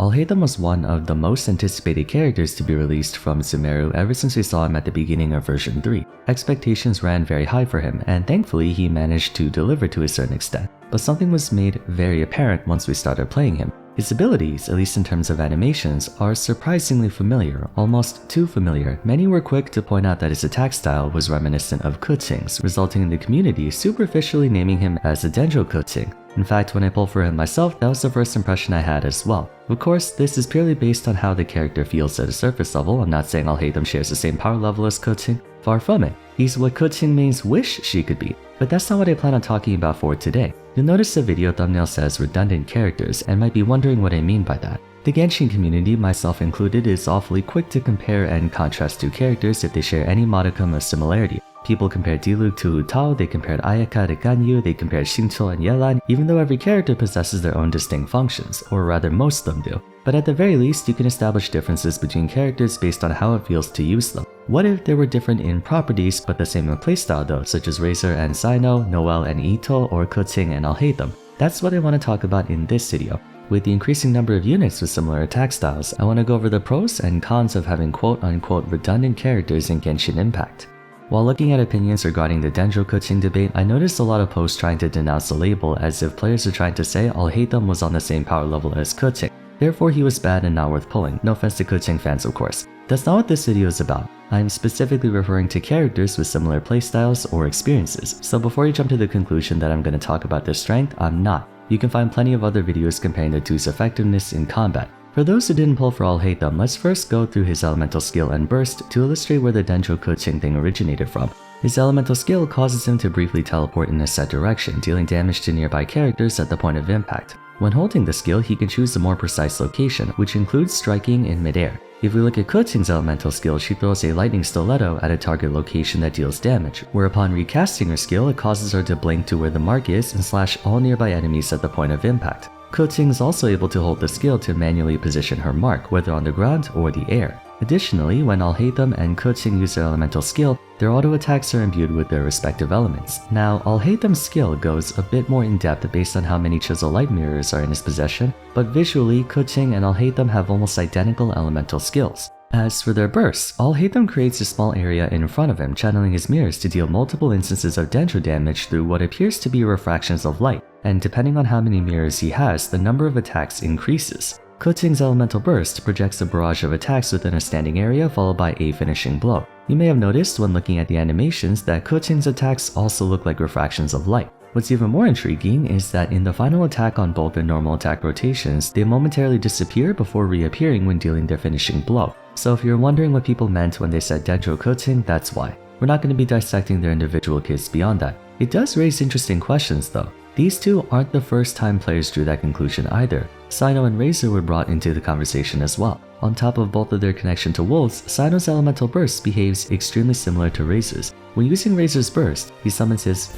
Alhaitham was one of the most anticipated characters to be released from Sumeru ever since we saw him at the beginning of version 3. Expectations ran very high for him, and thankfully he managed to deliver to a certain extent. But something was made very apparent once we started playing him. His abilities, at least in terms of animations, are surprisingly familiar, almost too familiar. Many were quick to point out that his attack style was reminiscent of Keqing's, resulting in the community superficially naming him as a dendro Keqing. In fact, when I pulled for him myself, that was the first impression I had as well. Of course, this is purely based on how the character feels at a surface level. I'm not saying Alhaitham shares the same power level as Keqing. Far from it. He's what Keqing mains wish she could be. But that's not what I plan on talking about for today. You'll notice the video thumbnail says redundant characters and might be wondering what I mean by that. The Genshin community, myself included, is awfully quick to compare and contrast two characters if they share any modicum of similarity. People compared Diluc to Hu Tao, they compared Ayaka to Ganyu, they compared Xingqiu and Yelan, even though every character possesses their own distinct functions, or rather most of them do. But at the very least, you can establish differences between characters based on how it feels to use them. What if they were different in properties but the same in playstyle though, such as Razor and Sino, Noelle and Ito, or Keqing and Alhaitham? That's what I want to talk about in this video. With the increasing number of units with similar attack styles, I want to go over the pros and cons of having quote-unquote redundant characters in Genshin Impact. While looking at opinions regarding the dendro Keqing debate, I noticed a lot of posts trying to denounce the label as if players are trying to say Alhaitham was on the same power level as Keqing. Therefore he was bad and not worth pulling. No offense to Keqing fans of course. That's not what this video is about. I am specifically referring to characters with similar playstyles or experiences, so before you jump to the conclusion that I'm going to talk about their strength, I'm not. You can find plenty of other videos comparing the two's effectiveness in combat. For those who didn't pull for Alhaitham, let's first go through his elemental skill and burst to illustrate where the dendro Keqing thing originated from. His elemental skill causes him to briefly teleport in a set direction, dealing damage to nearby characters at the point of impact. When holding the skill, he can choose a more precise location, which includes striking in midair. If we look at Keqing's elemental skill, she throws a lightning stiletto at a target location that deals damage, where upon recasting her skill, it causes her to blink to where the mark is and slash all nearby enemies at the point of impact. Keqing is also able to hold the skill to manually position her mark, whether on the ground or the air. Additionally, when Alhaitham and Keqing use their elemental skill, their auto attacks are imbued with their respective elements. Now, Alhaitham's skill goes a bit more in depth based on how many chisel light mirrors are in his possession, but visually, Keqing and Alhaitham have almost identical elemental skills. As for their bursts, Alhaitham creates a small area in front of him, channeling his mirrors to deal multiple instances of dendro damage through what appears to be refractions of light, and depending on how many mirrors he has, the number of attacks increases. Keqing's elemental burst projects a barrage of attacks within a standing area followed by a finishing blow. You may have noticed when looking at the animations that Keqing's attacks also look like refractions of light. What's even more intriguing is that in the final attack on both their normal attack rotations, they momentarily disappear before reappearing when dealing their finishing blow. So if you're wondering what people meant when they said dendro Keqing, that's why. We're not going to be dissecting their individual kits beyond that. It does raise interesting questions though. These two aren't the first time players drew that conclusion either. Sino and Razor were brought into the conversation as well. On top of both of their connection to wolves, Sino's elemental burst behaves extremely similar to Razor's. When using Razor's burst, he summons his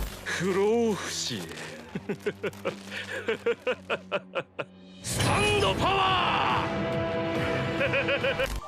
Stand power!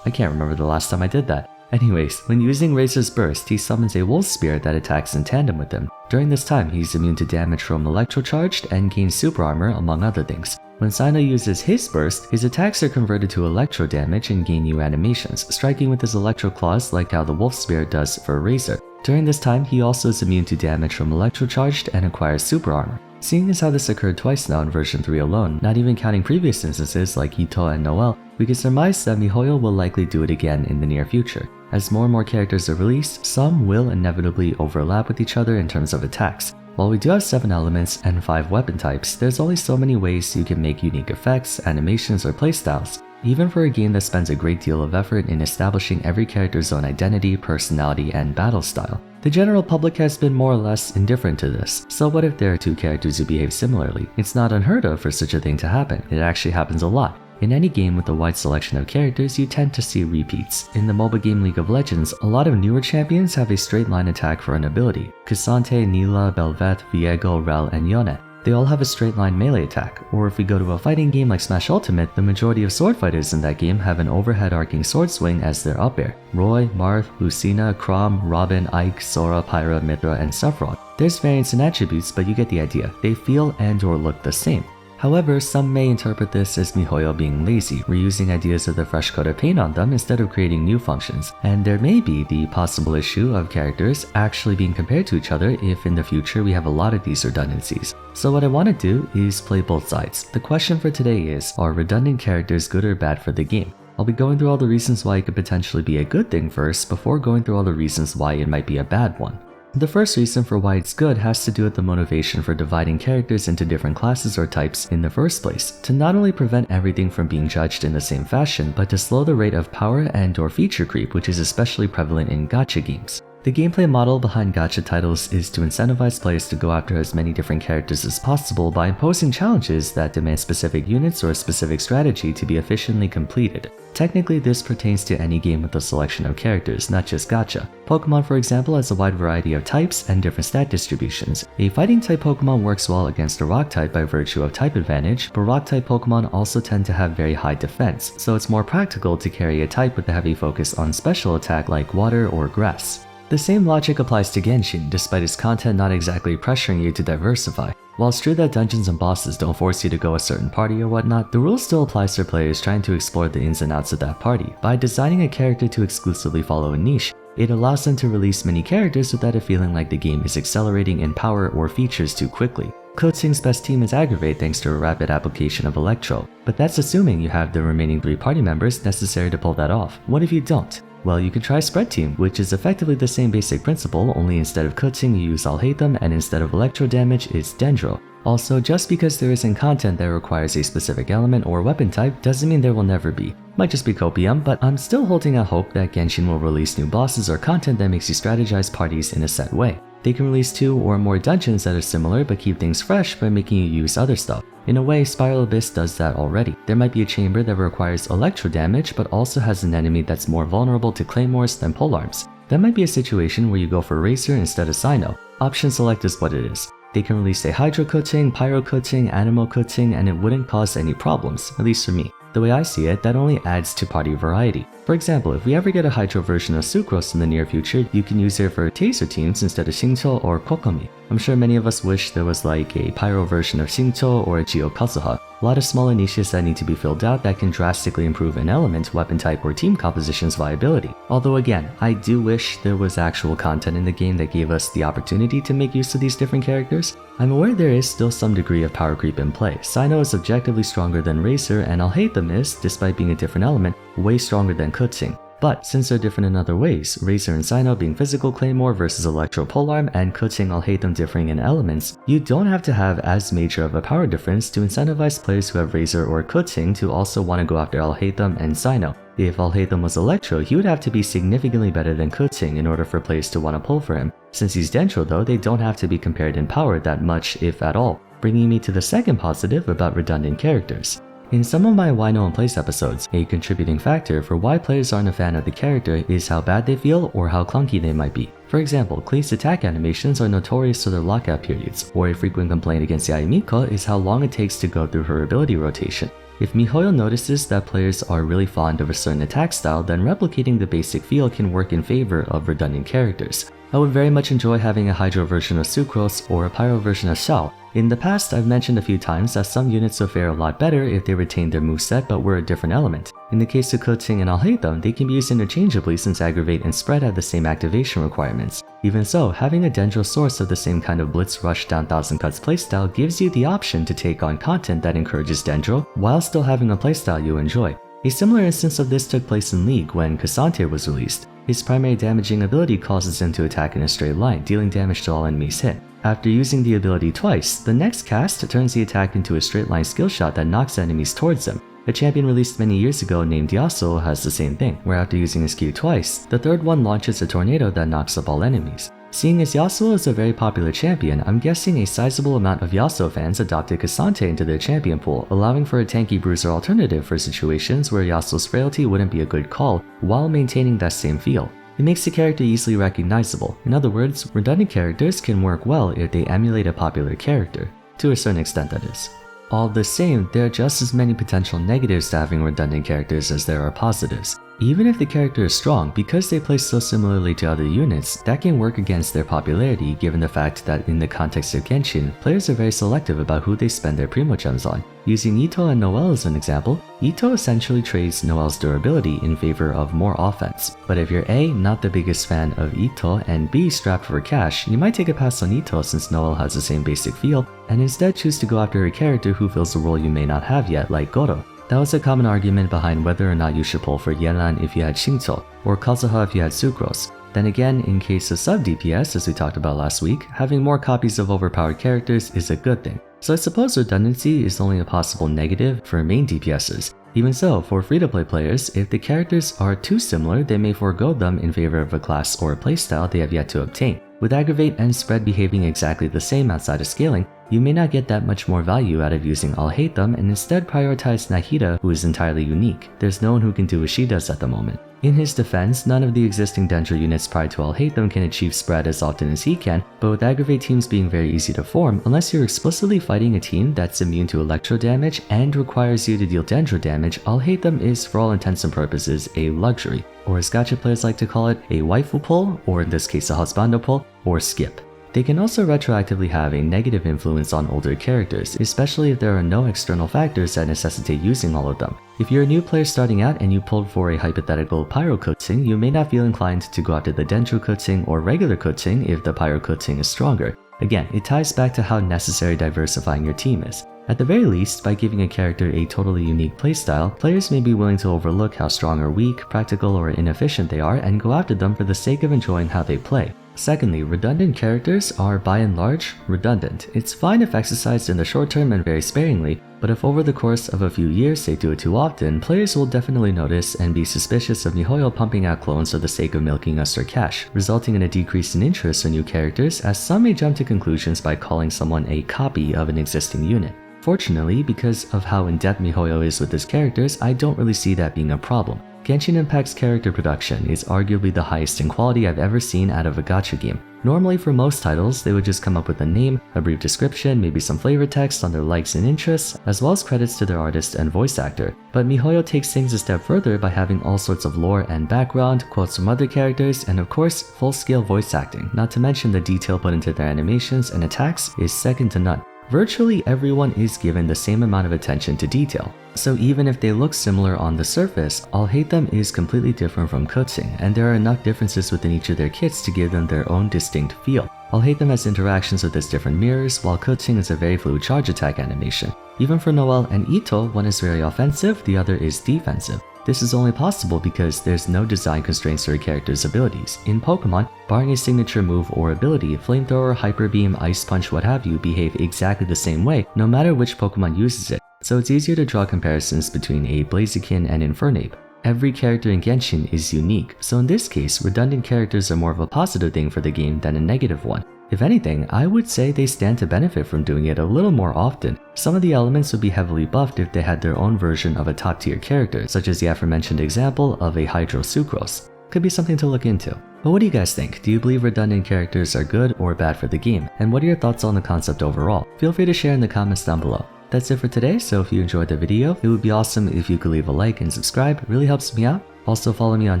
I can't remember the last time I did that. Anyways, when using Razor's burst, he summons a wolf spirit that attacks in tandem with him. During this time, he's immune to damage from electrocharged and gains super armor among other things. When Sino uses his burst, his attacks are converted to electro damage and gain new animations, striking with his electro claws like how the wolf spirit does for Razor. During this time, he also is immune to damage from electrocharged and acquires super armor. Seeing as how this occurred twice now in version 3 alone, not even counting previous instances like Ito and Noelle, we can surmise that miHoYo will likely do it again in the near future. As more and more characters are released, some will inevitably overlap with each other in terms of attacks. While we do have 7 elements and 5 weapon types, there's only so many ways you can make unique effects, animations, or playstyles, even for a game that spends a great deal of effort in establishing every character's own identity, personality, and battle style. The general public has been more or less indifferent to this, so what if there are 2 characters who behave similarly? It's not unheard of for such a thing to happen. It actually happens a lot. In any game with a wide selection of characters, you tend to see repeats. In the mobile game League of Legends, a lot of newer champions have a straight line attack for an ability. Cassante, Nila, Bel'Veth, Viego, Rel, and Yone. They all have a straight line melee attack, or if we go to a fighting game like Smash Ultimate, the majority of sword fighters in that game have an overhead arcing sword swing as their up air. Roy, Marth, Lucina, Chrom, Robin, Ike, Sora, Pyra, Mithra, and Sephiroth. There's variance in attributes, but you get the idea. They feel and or look the same. However, some may interpret this as miHoYo being lazy, reusing ideas of the fresh coat of paint on them instead of creating new functions, and there may be the possible issue of characters actually being compared to each other if in the future we have a lot of these redundancies. So what I want to do is play both sides. The question for today is, are redundant characters good or bad for the game? I'll be going through all the reasons why it could potentially be a good thing first before going through all the reasons why it might be a bad one. The first reason for why it's good has to do with the motivation for dividing characters into different classes or types in the first place, to not only prevent everything from being judged in the same fashion, but to slow the rate of power and/or feature creep, which is especially prevalent in gacha games. The gameplay model behind gacha titles is to incentivize players to go after as many different characters as possible by imposing challenges that demand specific units or a specific strategy to be efficiently completed. Technically, this pertains to any game with a selection of characters, not just gacha. Pokemon, for example, has a wide variety of types and different stat distributions. A fighting-type Pokemon works well against a rock-type by virtue of type advantage, but rock-type Pokemon also tend to have very high defense, so it's more practical to carry a type with a heavy focus on special attack like water or grass. The same logic applies to Genshin, despite its content not exactly pressuring you to diversify. While it's true that dungeons and bosses don't force you to go a certain party or whatnot, the rule still applies for players trying to explore the ins and outs of that party. By designing a character to exclusively follow a niche, it allows them to release many characters without it feeling like the game is accelerating in power or features too quickly. Keqing's best team is Aggravate thanks to a rapid application of Electro, but that's assuming you have the remaining 3 party members necessary to pull that off. What if you don't? Well, you can try Spread Team, which is effectively the same basic principle, only instead of Keqing you use Alhaitham and instead of electro damage it's dendro. Also, just because there isn't content that requires a specific element or weapon type doesn't mean there will never be. Might just be copium, but I'm still holding out hope that Genshin will release new bosses or content that makes you strategize parties in a set way. They can release 2 or more dungeons that are similar but keep things fresh by making you use other stuff. In a way, Spiral Abyss does that already. There might be a chamber that requires electro damage but also has an enemy that's more vulnerable to claymores than polearms. That might be a situation where you go for Racer instead of Sino. Option select is what it is. They can release a Hydro Keqing, Pyro Keqing, Animal Keqing, and it wouldn't cause any problems, at least for me. The way I see it, that only adds to party variety. For example, if we ever get a Hydro version of Sucrose in the near future, you can use it for Taser teams instead of Xingqiu or Kokomi. I'm sure many of us wish there was like a Pyro version of Xingqiu or a Geo Kazuha. A lot of smaller niches that need to be filled out that can drastically improve an element, weapon type, or team composition's viability. Although again, I do wish there was actual content in the game that gave us the opportunity to make use of these different characters. I'm aware there is still some degree of power creep in play. Sino is objectively stronger than Racer, and Alhaitham is, despite being a different element, way stronger than Keqing. But since they're different in other ways, Racer and Sino being physical claymore versus electro polearm and Keqing Alhaitham differing in elements, you don't have to have as major of a power difference to incentivize players who have Racer or Keqing to also want to go after Alhaitham and Sino. If Alhaitham was electro, he would have to be significantly better than Keqing in order for players to want to pull for him. Since he's dendro though, they don't have to be compared in power that much, if at all. Bringing me to the second positive about redundant characters. In some of my Why No One Plays episodes, a contributing factor for why players aren't a fan of the character is how bad they feel or how clunky they might be. For example, Klee's attack animations are notorious for their lockout periods, or a frequent complaint against Yaimiko is how long it takes to go through her ability rotation. If miHoYo notices that players are really fond of a certain attack style, then replicating the basic feel can work in favor of redundant characters. I would very much enjoy having a Hydro version of Sucrose or a Pyro version of Xiao. In the past, I've mentioned a few times that some units would fare a lot better if they retained their moveset but were a different element. In the case of Keqing and Alhaitham, they can be used interchangeably since Aggravate and Spread have the same activation requirements. Even so, having a dendro source of the same kind of Blitz Rush down 1000 cuts playstyle gives you the option to take on content that encourages dendro while still having a playstyle you enjoy. A similar instance of this took place in League when Cassante was released. His primary damaging ability causes him to attack in a straight line, dealing damage to all enemies hit. After using the ability twice, the next cast turns the attack into a straight line skill shot that knocks enemies towards him. A champion released many years ago named Yasuo has the same thing, where after using his Q twice, the third one launches a tornado that knocks up all enemies. Seeing as Yasuo is a very popular champion, I'm guessing a sizable amount of Yasuo fans adopted Cassante into their champion pool, allowing for a tanky bruiser alternative for situations where Yasuo's frailty wouldn't be a good call, while maintaining that same feel. It makes the character easily recognizable. In other words, redundant characters can work well if they emulate a popular character. To a certain extent, that is. All the same, there are just as many potential negatives to having redundant characters as there are positives. Even if the character is strong, because they play so similarly to other units, that can work against their popularity given the fact that in the context of Genshin, players are very selective about who they spend their Primogems on. Using Ito and Noelle as an example, Ito essentially trades Noelle's durability in favor of more offense. But if you're A, not the biggest fan of Ito, and B, strapped for cash, you might take a pass on Ito since Noelle has the same basic feel, and instead choose to go after a character who fills a role you may not have yet, like Goro. That was a common argument behind whether or not you should pull for Yelan if you had Xingqiu, or Kazuha if you had Sucrose. Then again, in case of sub-DPS, as we talked about last week, having more copies of overpowered characters is a good thing. So I suppose redundancy is only a possible negative for main DPSs. Even so, for free-to-play players, if the characters are too similar, they may forego them in favor of a class or a playstyle they have yet to obtain. With Aggravate and Spread behaving exactly the same outside of scaling, you may not get that much more value out of using Alhaitham and instead prioritize Nahida, who is entirely unique. There's no one who can do what she does at the moment. In his defense, none of the existing dendro units prior to Alhaitham can achieve spread as often as he can, but with Aggravate teams being very easy to form, unless you're explicitly fighting a team that's immune to electro damage and requires you to deal dendro damage, Alhaitham is for all intents and purposes a luxury, or as gacha players like to call it, a waifu pull, or in this case a husbando pull, or skip. They can also retroactively have a negative influence on older characters, especially if there are no external factors that necessitate using all of them. If you're a new player starting out and you pulled for a hypothetical Pyro Keqing, you may not feel inclined to go after the Dendro Keqing or regular Keqing if the Pyro Keqing is stronger. Again, it ties back to how necessary diversifying your team is. At the very least, by giving a character a totally unique playstyle, players may be willing to overlook how strong or weak, practical or inefficient they are and go after them for the sake of enjoying how they play. Secondly, redundant characters are by and large redundant. It's fine if exercised in the short term and very sparingly, but if over the course of a few years they do it too often, players will definitely notice and be suspicious of miHoYo pumping out clones for the sake of milking us for cash, resulting in a decrease in interest in new characters, as some may jump to conclusions by calling someone a copy of an existing unit. Fortunately, because of how in-depth miHoYo is with its characters, I don't really see that being a problem. Genshin Impact's character production is arguably the highest in quality I've ever seen out of a gacha game. Normally for most titles, they would just come up with a name, a brief description, maybe some flavor text on their likes and interests, as well as credits to their artist and voice actor. But miHoYo takes things a step further by having all sorts of lore and background, quotes from other characters, and of course, full-scale voice acting, not to mention the detail put into their animations and attacks is second to none. Virtually everyone is given the same amount of attention to detail. So even if they look similar on the surface, Alhaitham is completely different from Keqing, and there are enough differences within each of their kits to give them their own distinct feel. Alhaitham has interactions with its different mirrors, while Keqing is a very fluid charge attack animation. Even for Noelle and Ito, one is very offensive, the other is defensive. This is only possible because there's no design constraints to a character's abilities. In Pokemon, barring a signature move or ability, Flamethrower, Hyper Beam, Ice Punch, what have you behave exactly the same way, no matter which Pokemon uses it. So it's easier to draw comparisons between a Blaziken and Infernape. Every character in Genshin is unique, so in this case, redundant characters are more of a positive thing for the game than a negative one. If anything, I would say they stand to benefit from doing it a little more often. Some of the elements would be heavily buffed if they had their own version of a top-tier character, such as the aforementioned example of a Hydro Sucrose. Could be something to look into. But what do you guys think? Do you believe redundant characters are good or bad for the game? And what are your thoughts on the concept overall? Feel free to share in the comments down below. That's it for today, so if you enjoyed the video, it would be awesome if you could leave a like and subscribe, it really helps me out. Also follow me on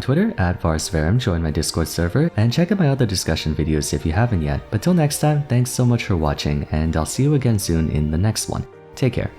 Twitter @Vars, join my Discord server, and check out my other discussion videos if you haven't yet. But till next time, thanks so much for watching, and I'll see you again soon in the next one. Take care.